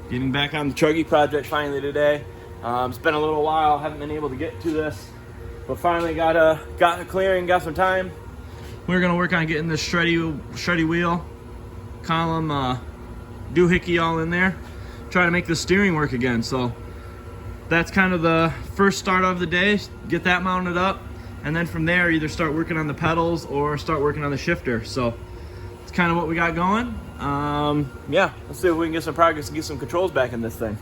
Getting back on the Truggy project finally today. It's been a little while, haven't been able to get to this, but finally got a clearing, got some time. We're gonna work on getting this shreddy wheel, column, Dune Hippie all in there. Try to make the steering work again. So that's kind of the first start of the day. Get that mounted up, and then from there either start working on the pedals or start working on the shifter. So it's kind of what we got going. Yeah, let's see if we can get some progress and get some controls back in this thing.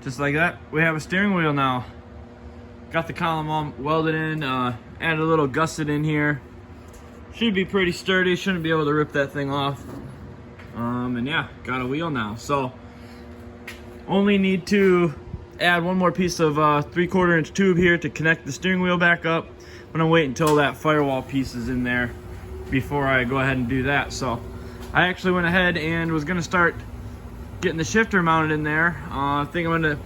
Just like that, we have a steering wheel now. Got the column all welded in, added a little gusset in here. Should be pretty sturdy, shouldn't be able to rip that thing off. And yeah, got a wheel now. So only need to add one more piece of 3/4 inch tube here to connect the steering wheel back up. I'm gonna wait until that firewall piece is in there before I go ahead and do that. So I actually went ahead and was gonna start getting the shifter mounted in there. I think I'm gonna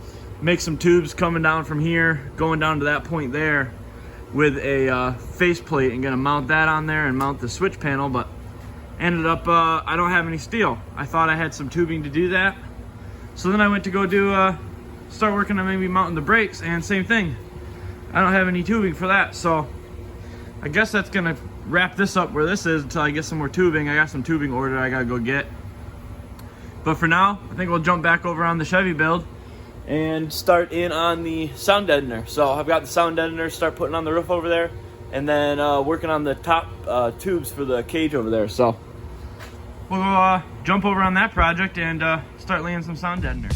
make some tubes coming down from here, going down to that point there with a face plate, and gonna mount that on there and mount the switch panel, but ended up I don't have any steel. I thought I had some tubing to do that. So then I went to go do start working on maybe mounting the brakes, and same thing. I don't have any tubing for that. So I guess that's gonna wrap this up where this is until I get some more tubing. I got some tubing ordered I gotta go get. But for now, I think we'll jump back over on the Chevy build and start in on the sound deadener. So I've got the sound deadener, start putting on the roof over there, and then working on the top tubes for the cage over there. So we'll jump over on that project and start laying some sound deadener.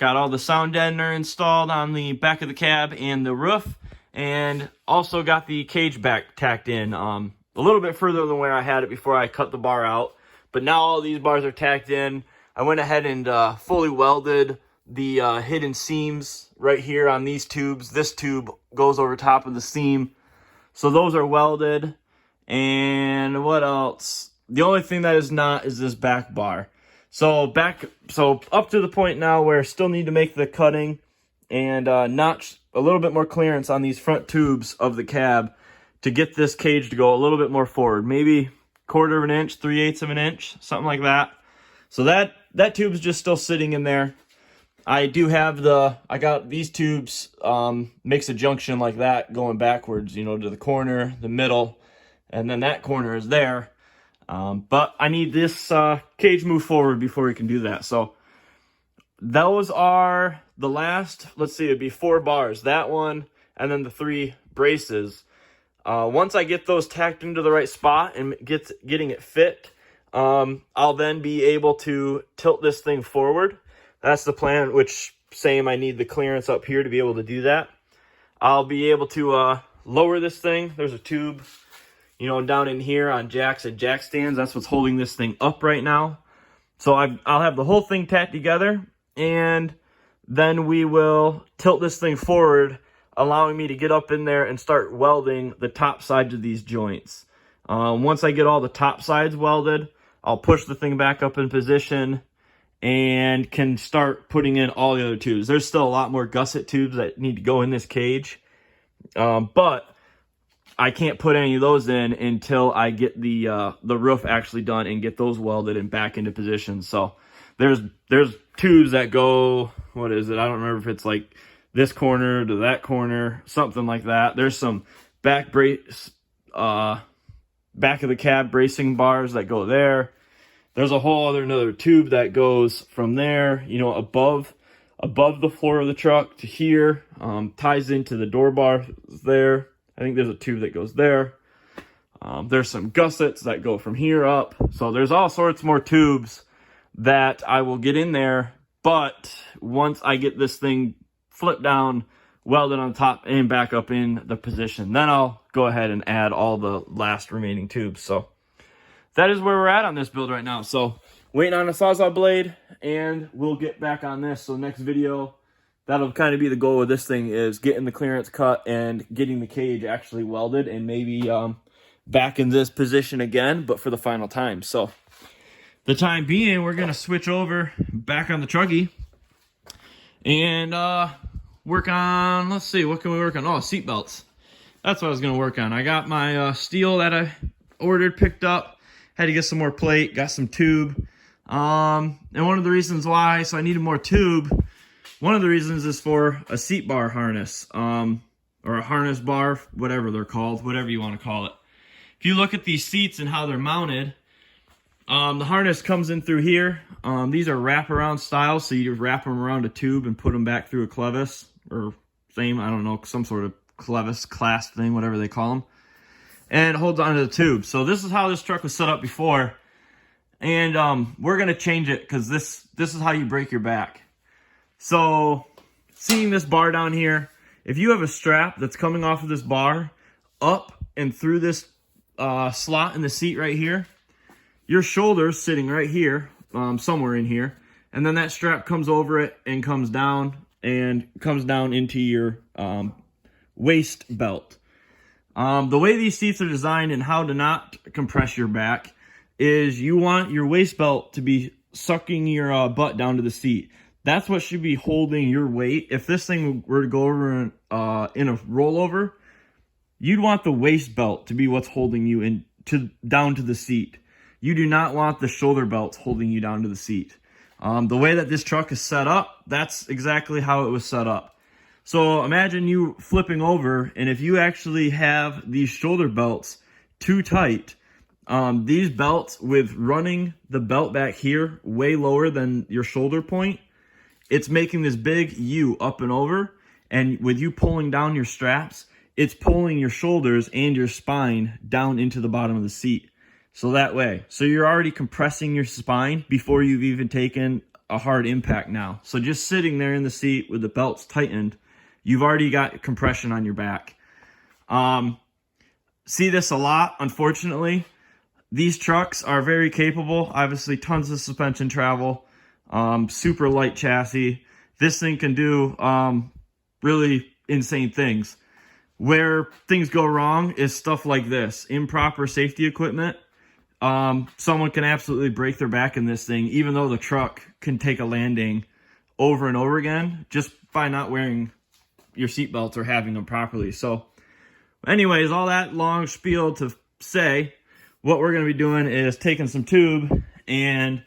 Got all the sound deadener installed on the back of the cab and the roof, and also got the cage back tacked in a little bit further than where I had it before I cut the bar out. But now all these bars are tacked in. I went ahead and fully welded the hidden seams right here on these tubes. This tube goes over top of the seam, so those are welded. And what else? The only thing that is not is this back bar. So up to the point now where I still need to make the cutting and notch a little bit more clearance on these front tubes of the cab to get this cage to go a little bit more forward. Maybe 1/4 of an inch, 3/8 of an inch, something like that. So that tube's just still sitting in there. I got these tubes, makes a junction like that going backwards, you know, to the corner, the middle, and then that corner is there. But I need this cage move forward before we can do that. So those are the last, let's see, it'd be 4 bars. That one, and then the 3 braces. Once I get those tacked into the right spot and getting it fit, I'll then be able to tilt this thing forward. That's the plan, which same, I need the clearance up here to be able to do that. I'll be able to lower this thing. There's a tube, you know, down in here on jacks and jack stands. That's what's holding this thing up right now. So I'll have the whole thing tacked together, and then we will tilt this thing forward, allowing me to get up in there and start welding the top sides of these joints. Once I get all the top sides welded, I'll push the thing back up in position and can start putting in all the other tubes. There's still a lot more gusset tubes that need to go in this cage, but I can't put any of those in until I get the roof actually done and get those welded and back into position. So there's tubes that go, what is it? I don't remember if it's like this corner to that corner, something like that. There's some back of the cab bracing bars that go there. There's a whole another tube that goes from there, you know, above the floor of the truck to here, ties into the door bar there. I think there's a tube that goes there. There's some gussets that go from here up. So there's all sorts more tubes that I will get in there. But once I get this thing flipped down, welded on top and back up in the position, then I'll go ahead and add all the last remaining tubes. So that is where we're at on this build right now. So waiting on a Sawzall blade, and we'll get back on this. So next video, that'll kind of be the goal of this thing, is getting the clearance cut and getting the cage actually welded, and maybe back in this position again, but for the final time. So the time being, we're going to switch over back on the Truggy and work on, let's see, what can we work on? Oh, seat belts. That's what I was going to work on. I got my steel that I ordered, picked up. Had to get some more plate, got some tube. And one of the reasons why, so I needed more tube, one of the reasons is for a seat bar harness, or a harness bar, whatever they're called, whatever you want to call it. If you look at these seats and how they're mounted, the harness comes in through here. These are wraparound style, so you wrap them around a tube and put them back through a clevis, or same, I don't know, some sort of clevis, clasp thing, whatever they call them. And it holds onto the tube. So this is how this truck was set up before. And we're going to change it, because this is how you break your back. So seeing this bar down here, if you have a strap that's coming off of this bar up and through this slot in the seat right here, your shoulder's sitting right here, somewhere in here. And then that strap comes over it and comes down into your waist belt. The way these seats are designed and how to not compress your back is you want your waist belt to be sucking your butt down to the seat. That's what should be holding your weight. If this thing were to go over in a rollover, you'd want the waist belt to be what's holding you down to the seat. You do not want the shoulder belts holding you down to the seat. The way that this truck is set up, that's exactly how it was set up. So imagine you flipping over, and if you actually have these shoulder belts too tight, these belts, with running the belt back here way lower than your shoulder point, it's making this big U up and over, and with you pulling down your straps, it's pulling your shoulders and your spine down into the bottom of the seat. So that way, so you're already compressing your spine before you've even taken a hard impact now. So just sitting there in the seat with the belts tightened, you've already got compression on your back. See this a lot, unfortunately. These trucks are very capable. Obviously, tons of suspension travel, super light chassis. This thing can do really insane things. Where things go wrong is stuff like this. Improper safety equipment. Someone can absolutely break their back in this thing, even though the truck can take a landing over and over again just by not wearing your seatbelts or having them properly. So anyways, all that long spiel to say, what we're going to be doing is taking some tube and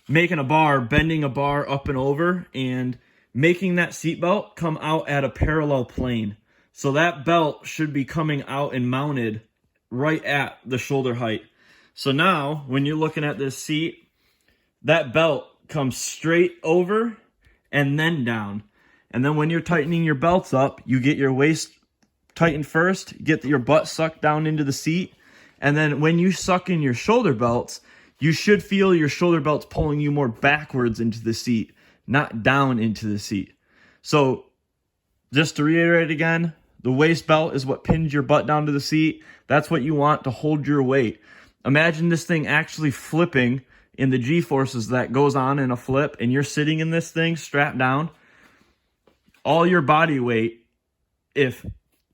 making a bar, bending a bar up and over, and making that seatbelt come out at a parallel plane. So that belt should be coming out and mounted right at the shoulder height. So now, when you're looking at this seat, that belt comes straight over and then down. And then when you're tightening your belts up, you get your waist tightened first, get your butt sucked down into the seat, and then when you suck in your shoulder belts, you should feel your shoulder belts pulling you more backwards into the seat, not down into the seat. So just to reiterate again, the waist belt is what pins your butt down to the seat. That's what you want to hold your weight. Imagine this thing actually flipping in the G-forces that goes on in a flip, and you're sitting in this thing strapped down. All your body weight, if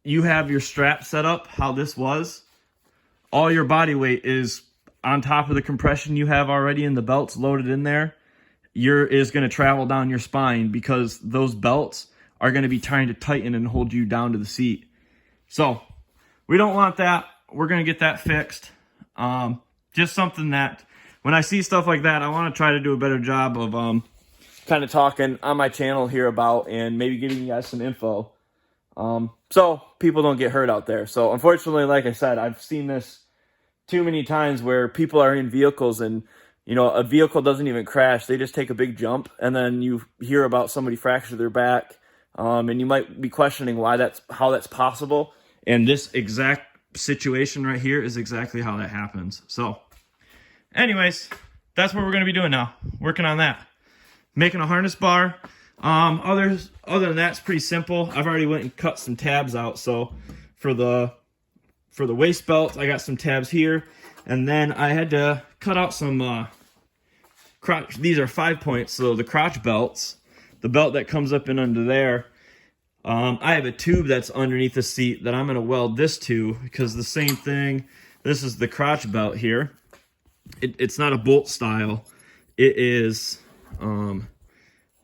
you have your strap set up how this was, all your body weight is on top of the compression you have already in the belts loaded in there. Is going to travel down your spine because those belts are going to be trying to tighten and hold you down to the seat. So we don't want that. We're going to get that fixed. Just something that when I see stuff like that, I want to try to do a better job of kind of talking on my channel here about, and maybe giving you guys some info so people don't get hurt out there. So unfortunately, like I said, I've seen this too many times where people are in vehicles and, you know, a vehicle doesn't even crash. They just take a big jump, and then you hear about somebody fracture their back, and you might be questioning how that's possible. And this exact situation right here is exactly how that happens. So anyways, that's what we're going to be doing now, working on that, making a harness bar. Other than that, it's pretty simple. I've already went and cut some tabs out. So for the waist belt, I got some tabs here, and then I had to cut out some crotch. These are 5 points, so the crotch belts, the belt that comes up and under there. I have a tube that's underneath the seat that I'm going to weld this to, because the same thing. This is the crotch belt here. It's not a bolt style. It is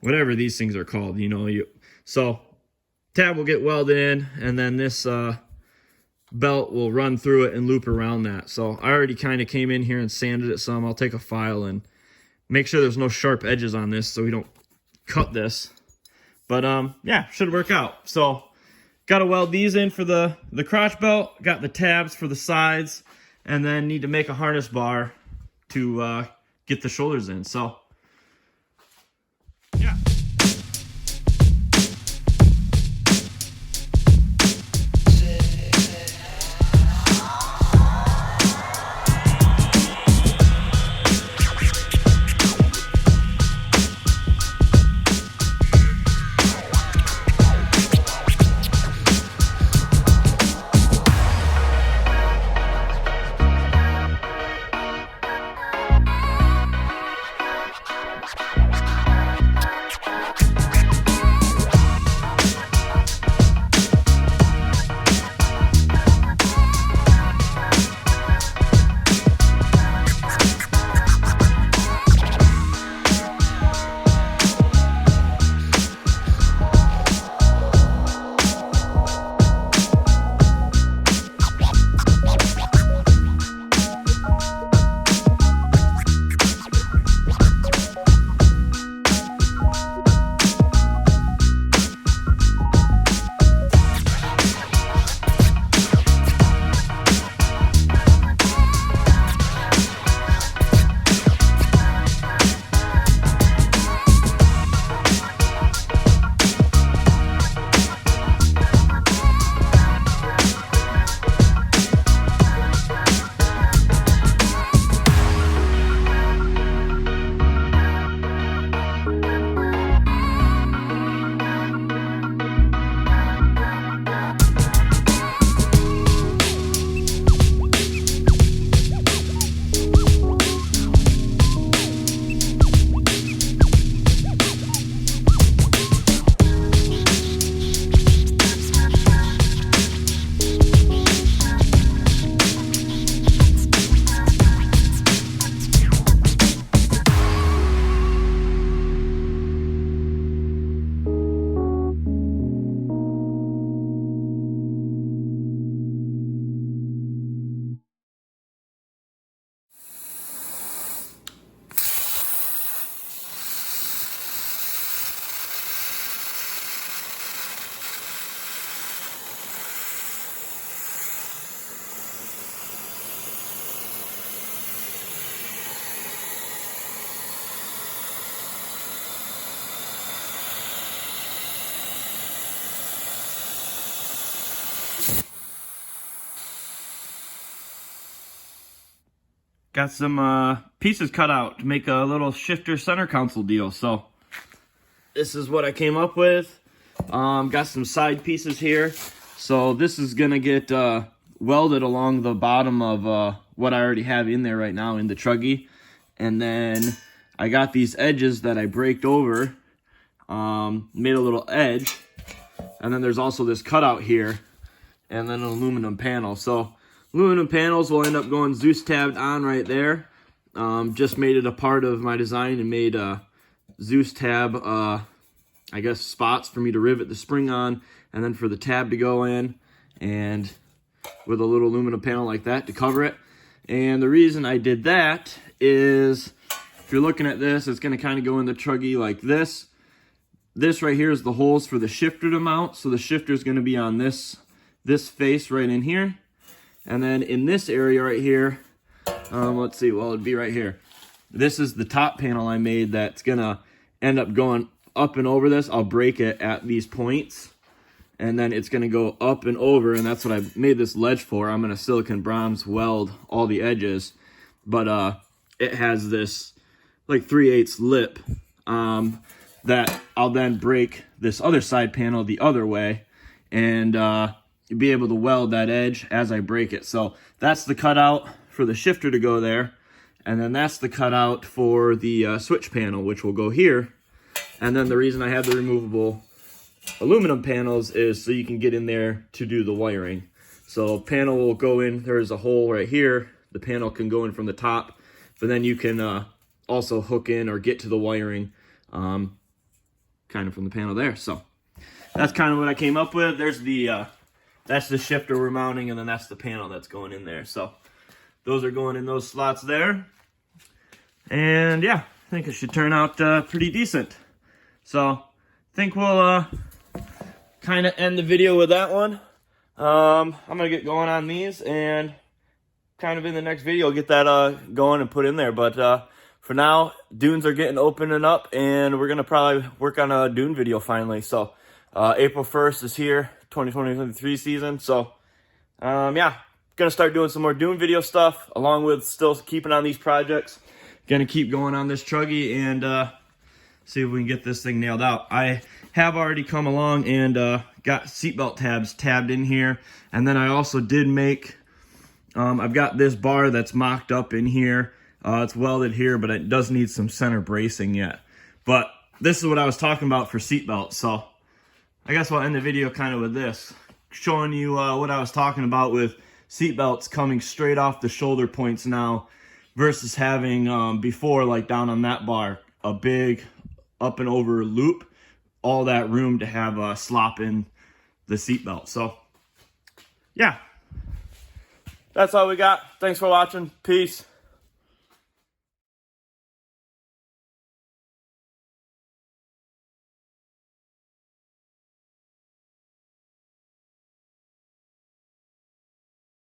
whatever these things are called. You know, so tab will get welded in, and then this belt will run through it and loop around that. So I already kind of came in here and sanded it some. I'll take a file and make sure there's no sharp edges on this so we don't cut this. But yeah, should work out. So got to weld these in for the crotch belt, got the tabs for the sides, and then need to make a harness bar to get the shoulders in. So yeah. Got some pieces cut out to make a little shifter center console deal. So this is what I came up with. Got some side pieces here. So this is gonna get welded along the bottom of what I already have in there right now in the Truggy. And then I got these edges that I braked over, made a little edge. And then there's also this cutout here and then an aluminum panel. So aluminum panels will end up going Zeus tabbed on right there. Just made it a part of my design and made Zeus tab, I guess, spots for me to rivet the spring on, and then for the tab to go in, and with a little aluminum panel like that to cover it. And the reason I did that is, if you're looking at this, it's going to kind of go in the Truggy like this. This right here is the holes for the shifter to mount. So the shifter is going to be on this face right in here. And then in this area right here, let's see, well, it'd be right here. This is the top panel I made that's gonna end up going up and over this. I'll break it at these points, and then it's gonna go up and over, and that's what I made this ledge for. I'm gonna silicon bronze weld all the edges, but it has this like 3/8 lip that I'll then break this other side panel the other way, and be able to weld that edge as I break it. So that's the cutout for the shifter to go there. And then that's the cutout for the switch panel, which will go here. And then the reason I have the removable aluminum panels is so you can get in there to do the wiring. So panel will go in, there's a hole right here. The panel can go in from the top, but then you can also hook in or get to the wiring kind of from the panel there. So that's kind of what I came up with. There's the that's the shifter we're mounting, and then that's the panel that's going in there. So those are going in those slots there. And yeah, I think it should turn out pretty decent. So I think we'll kind of end the video with that one. I'm going to get going on these, and kind of in the next video, get that going and put in there. But for now, dunes are getting opening up, and we're going to probably work on a dune video finally. So April 1st is here. 2023 season. So yeah, gonna start doing some more Dune video stuff, along with still keeping on these projects. Gonna keep going on this Truggy and see if we can get this thing nailed out. I have already come along and got seatbelt tabs tabbed in here, and then I also did make I've got this bar that's mocked up in here. It's welded here, but it does need some center bracing yet. But this is what I was talking about for seatbelts. So I guess we'll end the video kind of with this, showing you what I was talking about with seatbelts coming straight off the shoulder points now versus having before, like down on that bar, a big up and over loop, all that room to have slop in the seatbelt. So yeah, that's all we got. Thanks for watching. Peace.